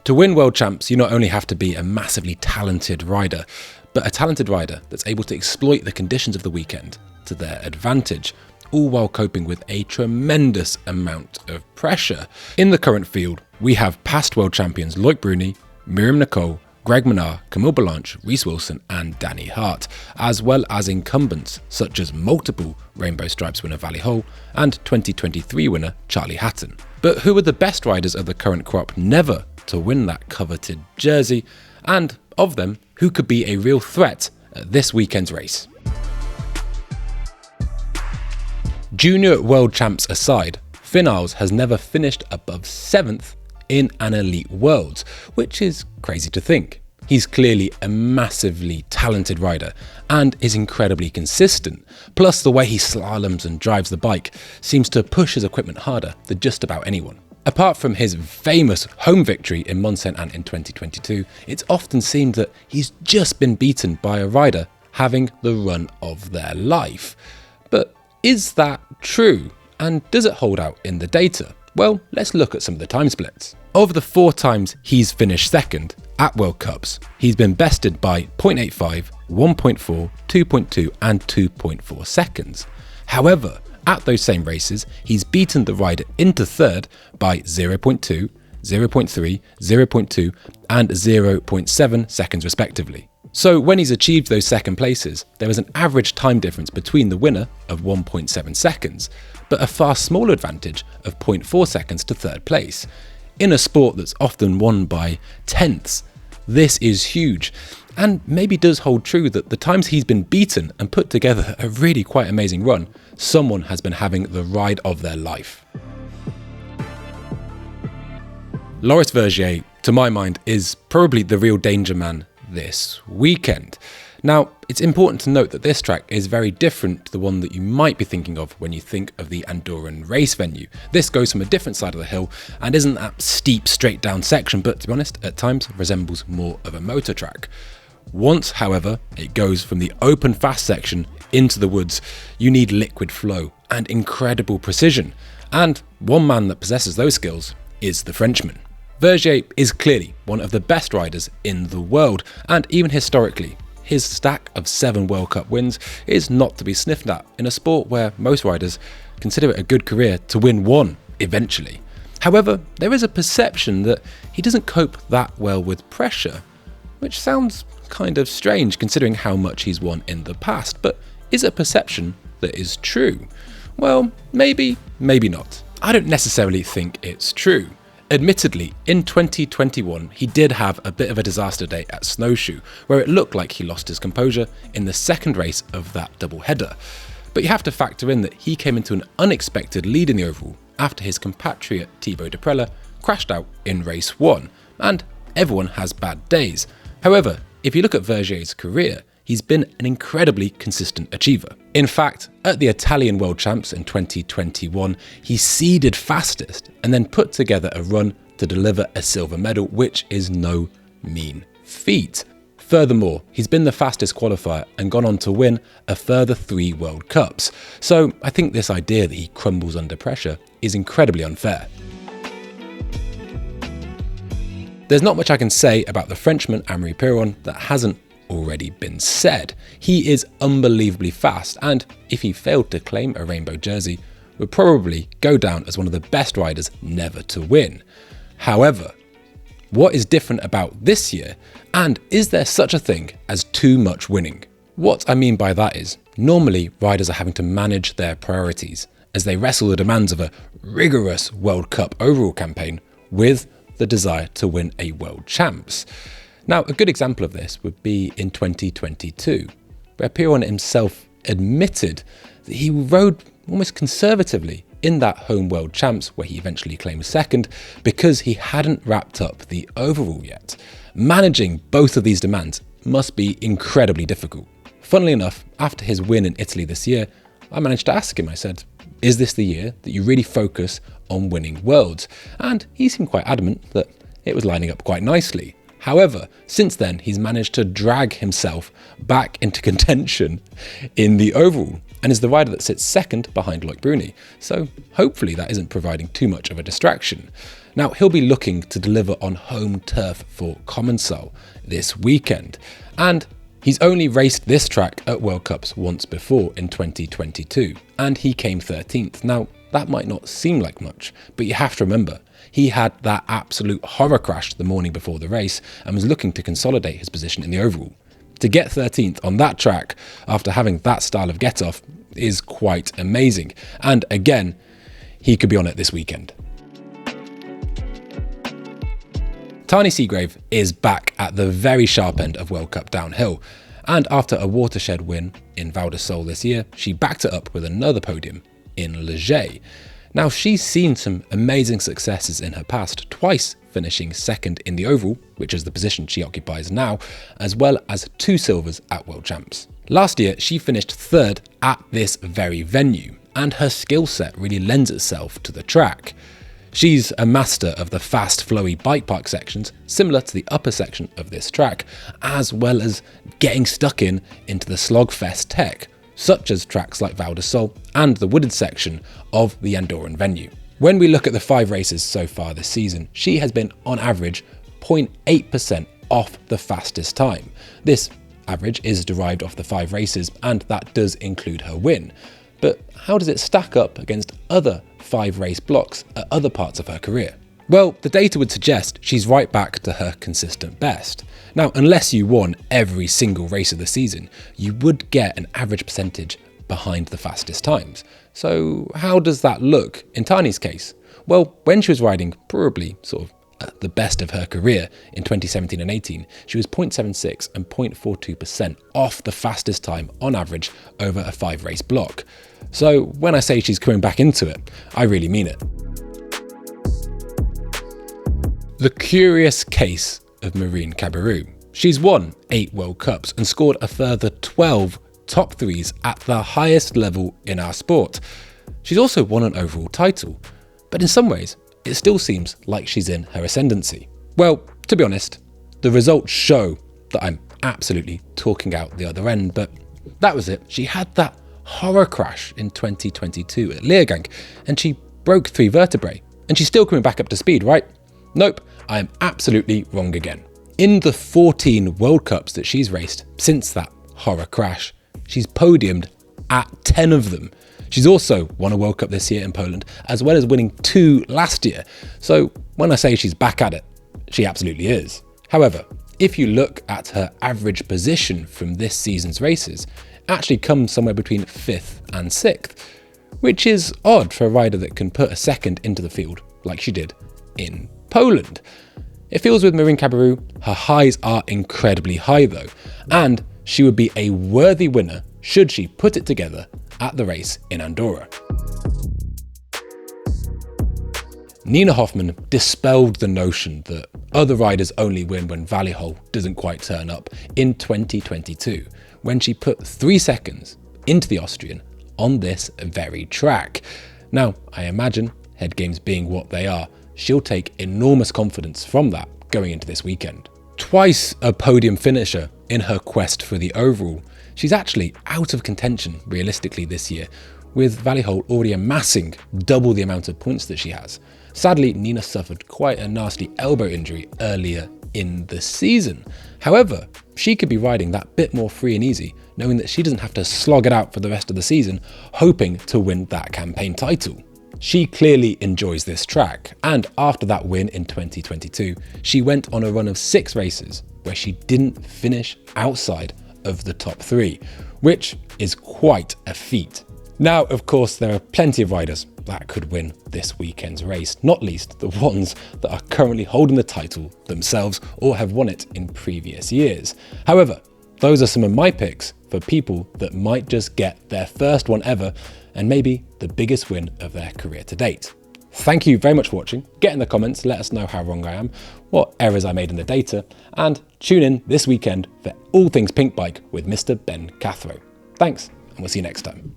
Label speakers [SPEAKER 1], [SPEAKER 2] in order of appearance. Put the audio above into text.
[SPEAKER 1] To win World Champs, you not only have to be a massively talented rider, but a talented rider that's able to exploit the conditions of the weekend to their advantage, all while coping with a tremendous amount of pressure. In the current field, we have past world champions Loic Bruni, Miriam Nicole, Greg Minnaar, Camille Balanche, Reece Wilson and Danny Hart, as well as incumbents such as multiple Rainbow Stripes winner Valley Hole and 2023 winner Charlie Hatton. But who are the best riders of the current crop never to win that coveted jersey? And of them, who could be a real threat at this weekend's race? Junior world champs aside, Finn Isles has never finished above 7th in an elite worlds, which is crazy to think. He's clearly a massively talented rider and is incredibly consistent, plus the way he slaloms and drives the bike seems to push his equipment harder than just about anyone. Apart from his famous home victory in Mont Saint-Anne in 2022, it's often seemed that he's just been beaten by a rider having the run of their life. But is that true? And does it hold out in the data? Well, let's look at some of the time splits. Of the 4 times he's finished second at World Cups, he's been bested by 0.85, 1.4, 2.2 and 2.4 seconds. However, at those same races, he's beaten the rider into third by 0.2, 0.3, 0.2 and 0.7 seconds respectively. So when he's achieved those second places, there is an average time difference between the winner of 1.7 seconds, but a far smaller advantage of 0.4 seconds to third place. In a sport that's often won by tenths, this is huge, and maybe does hold true that the times he's been beaten and put together a really quite amazing run, someone has been having the ride of their life. Loris Vergier, to my mind, is probably the real danger man this weekend. Now, it's important to note that this track is very different to the one that you might be thinking of when you think of the Andorran race venue. This goes from a different side of the hill and isn't that steep straight down section, but to be honest, at times resembles more of a motor track. Once, however, it goes from the open fast section into the woods, you need liquid flow and incredible precision. And one man that possesses those skills is the Frenchman. Vergier is clearly one of the best riders in the world, and even historically, his stack of 7 World Cup wins is not to be sniffed at in a sport where most riders consider it a good career to win one eventually. However, there is a perception that he doesn't cope that well with pressure, which sounds kind of strange considering how much he's won in the past, but is a perception that is true? Well, maybe, maybe not. I don't necessarily think it's true. Admittedly, in 2021, he did have a bit of a disaster day at Snowshoe, where it looked like he lost his composure in the second race of that double header. But you have to factor in that he came into an unexpected lead in the overall after his compatriot Thibaut Deprella crashed out in race 1, and everyone has bad days. However, if you look at Vergier's career, he's been an incredibly consistent achiever. In fact, at the Italian World Champs in 2021, he seeded fastest and then put together a run to deliver a silver medal, which is no mean feat. Furthermore, he's been the fastest qualifier and gone on to win a further 3 World Cups. So I think this idea that he crumbles under pressure is incredibly unfair. There's not much I can say about the Frenchman Amaury Piron that hasn't already been said. He is unbelievably fast, and if he failed to claim a rainbow jersey, would probably go down as one of the best riders never to win. However, what is different about this year, and is there such a thing as too much winning? What I mean by that is, normally riders are having to manage their priorities as they wrestle the demands of a rigorous World Cup overall campaign with the desire to win a World Champs. Now, a good example of this would be in 2022, where Piron himself admitted that he rode almost conservatively in that home World Champs, where he eventually claimed second, because he hadn't wrapped up the overall yet. Managing both of these demands must be incredibly difficult. Funnily enough, after his win in Italy this year, I managed to ask him, I said, is this the year that you really focus on winning worlds? And he seemed quite adamant that it was lining up quite nicely. However, since then, he's managed to drag himself back into contention in the overall and is the rider that sits second behind Loic Bruni. So hopefully that isn't providing too much of a distraction. Now, he'll be looking to deliver on home turf for Commencal this weekend, and he's only raced this track at World Cups once before in 2022, and he came 13th. Now, that might not seem like much, but you have to remember, he had that absolute horror crash the morning before the race and was looking to consolidate his position in the overall. To get 13th on that track after having that style of get-off is quite amazing, and again, he could be on it this weekend. Tahnée Seagrave is back at the very sharp end of World Cup downhill, and after a watershed win in Val di Sole this year, she backed it up with another podium in Le Gai. Now, she's seen some amazing successes in her past, twice finishing second in the overall, which is the position she occupies now, as well as 2 silvers at World Champs. Last year, she finished third at this very venue, and her skill set really lends itself to the track. She's a master of the fast, flowy bike park sections, similar to the upper section of this track, as well as getting stuck into the slogfest tech, such as tracks like Val di Sole and the wooded section of the Andorran venue. When we look at the 5 races so far this season, she has been on average 0.8% off the fastest time. This average is derived off the 5 races, and that does include her win. But how does it stack up against other 5 race blocks at other parts of her career? Well, the data would suggest she's right back to her consistent best. Now, unless you won every single race of the season, you would get an average percentage behind the fastest times. So how does that look in Tahnée's case? Well, when she was riding probably sort of at the best of her career in 2017 and 18, she was 0.76 and 0.42% off the fastest time on average over a 5 race block. So when I say she's coming back into it, I really mean it. The curious case of Marine Cabirou. She's won 8 World Cups and scored a further 12 top 3s at the highest level in our sport. She's also won an overall title, but in some ways, it still seems like she's in her ascendancy. Well, to be honest, the results show that I'm absolutely talking out the other end, but that was it. She had that horror crash in 2022 at Leergang, and she broke 3 vertebrae, and she's still coming back up to speed, right? Nope, I am absolutely wrong again. In the 14 World Cups that she's raced since that horror crash, she's podiumed at 10 of them. She's also won a World Cup this year in Poland, as well as winning 2 last year. So when I say she's back at it, she absolutely is. However, if you look at her average position from this season's races, it actually comes somewhere between 5th and 6th, which is odd for a rider that can put a second into the field like she did in Poland. It feels with Marine Cabirou, her highs are incredibly high though, and she would be a worthy winner should she put it together at the race in Andorra. Nina Hoffman dispelled the notion that other riders only win when Valleyhole doesn't quite turn up in 2022, when she put 3 seconds into the Austrian on this very track. Now, I imagine, head games being what they are, she'll take enormous confidence from that going into this weekend. Twice a podium finisher in her quest for the overall, she's actually out of contention realistically this year, with Valleyhole already amassing double the amount of points that she has. Sadly, Nina suffered quite a nasty elbow injury earlier in the season. However, she could be riding that bit more free and easy, knowing that she doesn't have to slog it out for the rest of the season, hoping to win that campaign title. She clearly enjoys this track, and after that win in 2022, she went on a run of 6 races where she didn't finish outside of the top 3, which is quite a feat. Now, of course, there are plenty of riders that could win this weekend's race, not least the ones that are currently holding the title themselves or have won it in previous years. However, those are some of my picks for people that might just get their first one ever and maybe the biggest win of their career to date. Thank you very much for watching. Get in the comments, let us know how wrong I am, what errors I made in the data, and tune in this weekend for all things Pinkbike with Mr. Ben Cathro. Thanks, and we'll see you next time.